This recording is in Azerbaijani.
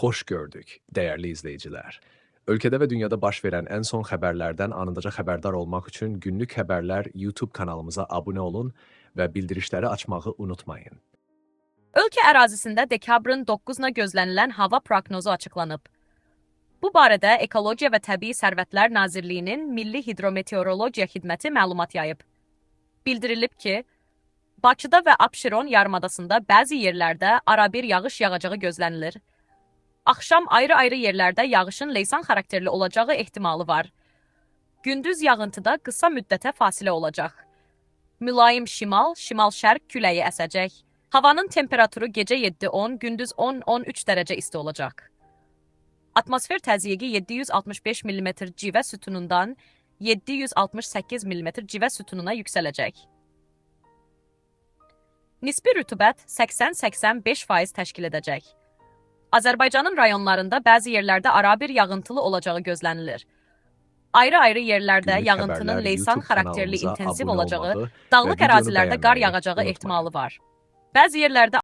Hoş gördük, değerli izleyiciler. Ülkede ve dünyada baş veren en son haberlerden anında haberdar olmak için günlük haberler YouTube kanalımıza abone olun ve bildirişleri açmayı unutmayın. Ölkə ərazisində dekabrın 9-na gözlənilən hava proqnozu açıqlanıb. Bu barədə Ekologiya və Təbii Sərvətlər Nazirliyinin Milli Hidrometeorologiya Xidməti məlumat yayıb. Bildirilib ki, Bakıda və Abşeron yarımadasında bəzi yerlərdə arabir yağış yağacağı gözlənilir. Axşam ayrı-ayrı yerlərdə yağışın leysan xarakterli olacağı ehtimalı var. Gündüz yağıntıda qısa müddətə fasilə olacaq. Mülayim şimal-şərq küləyi əsəcək. Havanın temperaturu gecə 7-10, gündüz 10-13 dərəcə isti olacaq. Atmosfer təzyiqi 765 mm civə sütunundan 768 mm civə sütununa yüksələcək. Nisbi rütubət 80-85% təşkil edəcək. Azərbaycanın rayonlarında bəzi yerlərdə arabir yağıntılı olacağı gözlənilir. Ayrı-ayrı yerlərdə Günlük yağıntının haberler leysan YouTube xarakterli kanalımıza intensiv abone olacağı, olmağı dağlıq ve videonu ərazilərdə qar beğenmeyi yağacağı unutmayın. ehtimalı var. Bəzi yerlərdə